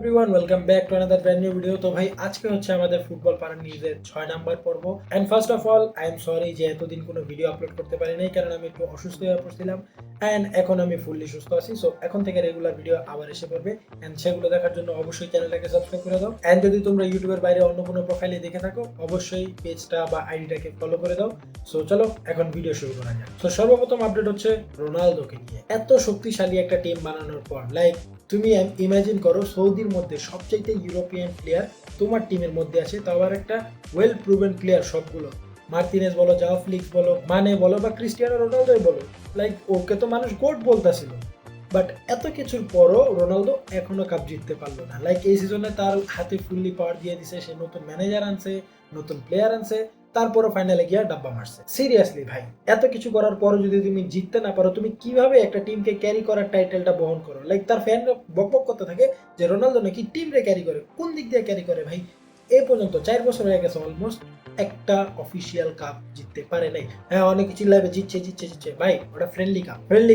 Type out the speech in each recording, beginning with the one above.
Everyone, welcome back to another brand new video. তো ভাই আজকে হচ্ছে আমাদের ফুটবল পাড়ার নিউজের 6 নাম্বার পর্ব। And first of all I am sorry যে এতদিন কোনো ভিডিও আপলোড করতে পারি নাই, কারণ আমি একটু অসুস্থ হয়ে পড়ছিলাম। এন্ড এখন আমি ফুললি সুস্থ আছি, সো এখন থেকে রেগুলার ভিডিও আবার এসে পড়বে। এন্ড সেগুলো দেখার জন্য অবশ্যই চ্যানেলটাকে সাবস্ক্রাইব করে দাও। এন্ড যদি তোমরা ইউটিউবের বাইরে অন্য কোনো প্রোফাইলে দেখে থাকো, অবশ্যই পেজটা বা আইডিটাকে ফলো করে দাও। সো চলো এখন ভিডিও শুরু করা যাক। সো সর্বপ্রথম আপডেট হচ্ছে রোনালদোকে নিয়ে। এত শক্তিশালী একটা টিম বানানোর পর তুমি ইমাজিন করো, সৌদির মধ্যে সবচাইতে ইউরোপিয়ান প্লেয়ার তোমার টিমের মধ্যে আছে, তাও আবার একটা ওয়েল প্রুভেন প্লেয়ার সবগুলো। মার্টিনেজ বলো, জাও ফ্লিক্স বলো, মানে বলো বা ক্রিস্টিয়ানো রোনালদোই বলো, ওকে তো মানুষ গোট বলতাছিল। বাট এত কিছুর পরও রোনালদো এখনো কাপ জিততে পারলো না। এই সিজনে তার হাতে ফুললি পাওয়ার দিয়ে দিছে, সে নতুন ম্যানেজার আনছে, নতুন প্লেয়ার আনছে, তারপরও ফাইনালে গিয়ে ডাব্বা মারছে। সিরিয়াসলি ভাই, এত কিছু করার পরও যদি তুমি জিততে না পারো, তুমি কিভাবে একটা টিমকে ক্যারি করার টাইটেলটা বহন করো? তার ফ্যানরা বকবক করতে থাকে যে রোনালদো নাকি টিমরে ক্যারি করে। কোন দিক দিয়ে ক্যারি করে ভাই? এ পর্যন্ত 4 বছর হয়ে গেছে অলমোস্ট, একটা অফিসিয়াল কাপ জিততে পারে নাই। হ্যাঁ, অনেক চিল্লাবে জিতছে জিতছে জিতছে, ভাই ওটা ফ্রেন্ডলি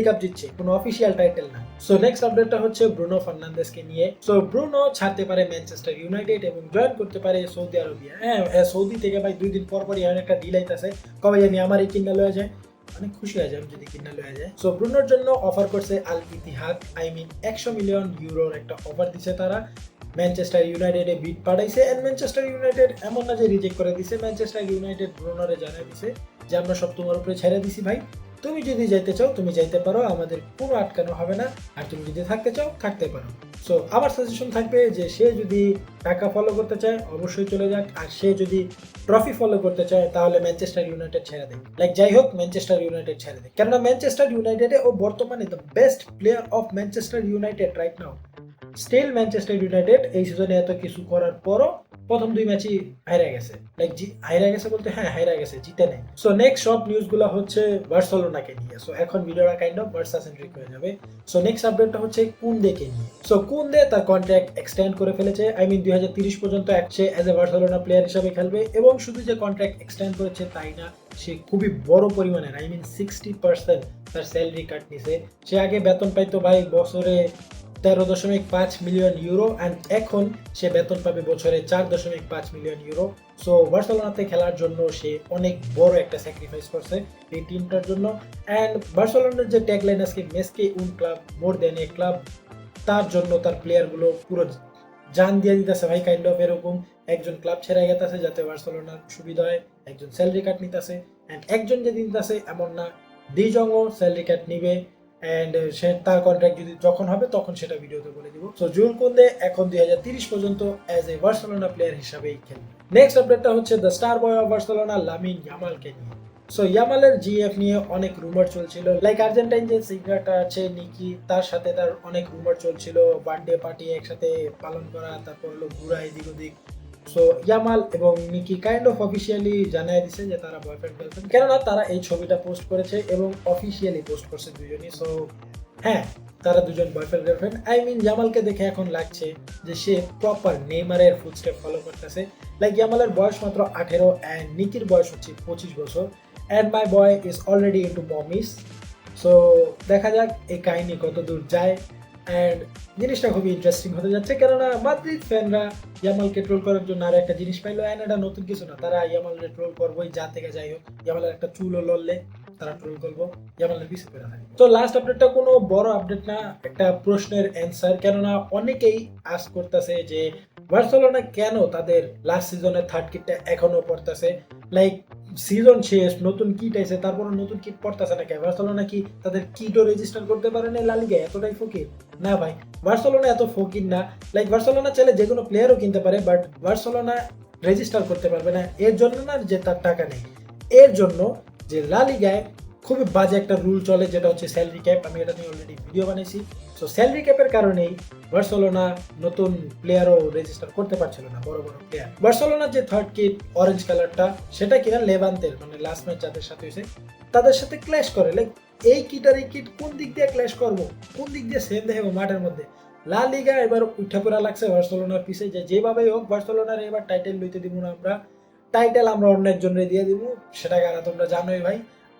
কাপ জিতছে, কোনো অফিসিয়াল টাইটেল না। সো নেক্সট আপডেটটা হচ্ছে ব্রুনো ফার্নান্দেসকে নিয়ে। সো ব্রুনো ছাড়তে পারে ম্যানচেস্টার ইউনাইটেড এবং জয়েন করতে পারে সৌদি আরবিয়া। হ্যাঁ, সৌদি থেকে ভাই 2 দিন পর পরই একটা ডিল আইতাছে, কবে জানি আমারই কিনা লয়ে যায়। অনেক খুশি হয়ে যায় যদি কিনা লয়ে যায়। সো ব্রুনোর জন্য অফার করছে আল ইতিহাদ, 100 মিলিয়ন ইউরোর একটা অফার দিছে তারা। ম্যানচেস্টার ইউনাইটেডে বিড পাঠাইছে, এন্ড ম্যানচেস্টার ইউনাইটেড এমন না যে রিজেক্ট করে দিছে। ম্যানচেস্টার ইউনাইটেড ব্রুনোরে জানিয়ে দিছে যে আমরা সব তোমার উপরে ছেড়ে দিছি ভাই, তুমি যদি যাইতে চাও তুমি যাইতে পারো, আমাদের কোনো আটকানো হবে না। আর তুমি যদি থাকতে চাও থাকতে পারো। সো আমার সাজেশন থাকবে যে সে যদি টাকা ফলো করতে চায় অবশ্যই চলে যাক, আর সে যদি ট্রফি ফলো করতে চায় তাহলে ম্যানচেস্টার ইউনাইটেড ছেড়ে দেয়। যাই হোক, ম্যানচেস্টার ইউনাইটেড ছেড়ে দেয়, কেননা ম্যানচেস্টার ইউনাইটেডে ও বর্তমানে the best player of Manchester United right now. Still Manchester United এই সিজনে এত কিছু করার পরও প্রথম 2 ম্যাচই হাইরা গেছে। হাইরা গেছে বলতে হ্যাঁ হাইরা গেছে, জিতে নেই। সো নেক্সট সব নিউজগুলো হচ্ছে বার্সেলোনাকে নিয়ে। সো এখন ভিডিওটা কাইন্ড অফ বার্সা সেন্ট্রিক হয়ে যাবে। সো নেক্সট আপডেটটা হচ্ছে কুন্দেকে নিয়ে। সো কুন্দে তার কন্ট্রাক্ট এক্সটেন্ড করে ফেলেছে। 2030 পর্যন্ত সে অ্যাজ এ বার্সেলোনা প্লেয়ার হিসেবে খেলবে, এবং শুধু যে কন্ট্রাক্ট এক্সটেন্ড করেছে তাই না, সে খুবই বড় পরিমাণের 60% তার স্যালারি কাট নিছে। সে আগে বেতন পাইতো ভাই বছরে 13.5 মিলিয়ন ইউরো, অ্যান্ড এখন সে বেতন পাবে বছরে 4.5 মিলিয়ন ইউরো। সো বার্সেলোনাতে খেলার জন্য সে অনেক বড় একটা স্যাক্রিফাইস করছে এই টিমটার জন্য। অ্যান্ড বার্সেলোনার যে ট্যাগলাইন আজকে মেসকে উন ক্লাব মোর দেন এ ক্লাব, তার জন্য তার প্লেয়ারগুলো পুরো জান দিয়ে দিতেছে ভাই। কাইন্ড অফ এরকম একজন ক্লাব ছেড়ে গেতেছে যাতে বার্সেলোনার সুবিধা হয়, একজন স্যালারি কাট নিতেছে। অ্যান্ড একজন যে নিতেছে এমন না, ডিজংও স্যালারি কাট নিবে। অ্যান্ড সে তার কন্ট্রাক্ট যদি যখন হবে তখন সেটা ভিডিওতে বলে দিব। সো জুল কুন্দে এখন 2030 পর্যন্ত অ্যাজ এ বার্সেলোনা প্লেয়ার হিসাবেই খেলবে। নেক্সট আপডেটটা হচ্ছে the star boy of Barcelona Lamine ইয়ামালকে নিয়ে। সো ইয়ামালের জিএফ নিয়ে অনেক রুমার চলছিল, আর্জেন্টাইন যে সিঙ্গারটা আছে নিকি, তার সাথে তার অনেক রুমার চলছিল, বার্থডে পার্টি একসাথে পালন করা, তারপর হলো ঘুরা এদিক ওদিক। সো ইয়ামাল এবং নিকি কাইন্ড অফ অফিসিয়ালি জানাই দিছে যে তারা বয়ফ্রেন্ড গার্লফ্রেন্ড, কেননা তারা এই ছবিটা পোস্ট করেছে এবং অফিসিয়ালি পোস্ট করছে দুজনই। সো হ্যাঁ, তারা দুজন বয়ফ্রেন্ড গার্লফ্রেন্ড। ইয়ামালকে দেখে এখন লাগছে যে সে প্রপার নেইমারের ফুটস্টেপ ফলো করতেছে। ইয়ামালের বয়স মাত্র 18 অ্যান্ড নিকির বয়স হচ্ছে 25 বছর। And my boy is already into mommies. So দেখা যাক এই কাহিনী কত দূর যায়। অ্যান্ড জিনিসটা খুবই ইন্টারেস্টিং হতে যাচ্ছে, কেননা মাদ্রিদ ফ্যানরা ইয়ামালকে ট্রোল করার জন্য আর একটা জিনিস পাইলো। অ্যান্ড এটা নতুন কিছু না, তারা ইয়ামালকে ট্রোল করবোই যা থেকে যাই হোক। ইয়ামালের একটা চুলও লড়লে তারা ট্রোল করবো, ইয়ামালের পিছে করে থাকে। তো লাস্ট আপডেটটা কোনো বড় আপডেট না, একটা প্রশ্নের অ্যান্সার। কেননা অনেকেই আস্ক করতেছে যে বার্সেলোনা কেন তাদের লাস্ট সিজনের থার্ড কিটটা এখনো পড়তেছে। সিজন শেষ, নতুন কিট আইছে, তারপর নতুন কিট পড়তেছে না কেন? বার্সেলোনা কি তাদের কিটও রেজিস্টার করতে পারে না লা লিগায়? এতটাই ফকির না ভাই, বার্সেলোনা এত ফকির না। বার্সেলোনা চাইলে যে কোনো প্লেয়ারও কিনতে পারে, বাট বার্সেলোনা রেজিস্টার করতে পারবে না। এর জন্য না যে তার টাকা নেই, এর জন্য যে লা লিগায় খুবই বাজে একটা রুল চলে, যেটা হচ্ছে স্যালারি ক্যাপ। আমি এটা নিয়ে অলরেডি ভিডিও বানিয়েছি। সো স্যালারি ক্যাপের কারণেই বার্সেলোনা নতুন প্লেয়ারও রেজিস্টার করতে পারছিল না, বড় বড় প্লেয়ার। বার্সেলোনার যে থার্ড কিট অরেঞ্জ কালারটা, সেটা কিনা লেভান্তের, মানে লাস্ট ম্যাচ যাদের সাথে হয়েছে তাদের সাথে ক্ল্যাশ করে। এই কিট আর এই কিট কোন দিক দিয়ে ক্ল্যাশ করবো, কোন দিক দিয়ে সেম দেখাবো মাঠের মধ্যে? লা লিগা এবার উঠে পড়া লাগছে বার্সেলোনার পিছে, যে যেভাবেই হোক বার্সেলোনার এবার টাইটেল লইতে দিব না আমরা। টাইটেল আমরা অন্য একজনের দিয়ে দিব, সেটা কারা তোমরা জানোই ভাই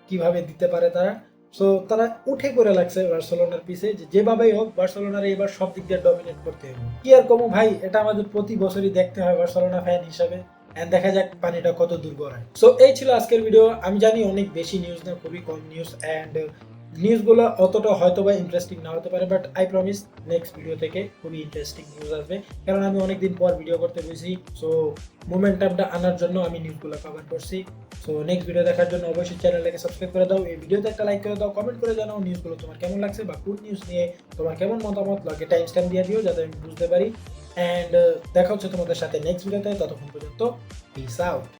কিভাবে দিতে পারে তারা। সো তারা উঠে করে লাগছে বার্সেলোনার পিছে যেভাবেই হোক বার্সেলোনার এবার সব দিক দিয়ে ডমিনেট করতে হবে। কি আর কমু ভাই, এটা আমাদের প্রতি বছরই দেখতে হয় বার্সেলোনা ফ্যান হিসাবে। এন্ড দেখা যাক পানিটা কত দূর গড়ায়। সো এই ছিল আজকের ভিডিও। আমি জানি অনেক বেশি নিউজ না, খুবই কম নিউজ, অ্যান্ড নিউজগুলো অতটা হয়তো বা ইন্টারেস্টিং না হতে পারে, but I promise next video থেকে খুবই ইন্টারেস্টিং নিউজ আসবে, কারণ আমি অনেকদিন পর ভিডিও করতে বসি। সো মোমেন্টামটা আনার জন্য আমি নিউজগুলো কভার করছি। সো নেক্সট ভিডিও দেখার জন্য অবশ্যই চ্যানেলটাকে সাবস্ক্রাইব করে দাও, এই ভিডিওতে একটা লাইক করে দাও, কমেন্ট করে জানাও নিউজগুলো তোমার কেমন লাগছে বা কোন নিউজ নিয়ে তোমার কেমন মতামত লাগে, টাইম স্ট্যাম্প দিয়ে দিও যাতে আমি বুঝতে পারি। অ্যান্ড দেখা হচ্ছে তোমাদের সাথে নেক্সট ভিডিওতে, ততক্ষণ পর্যন্ত পিস আউট।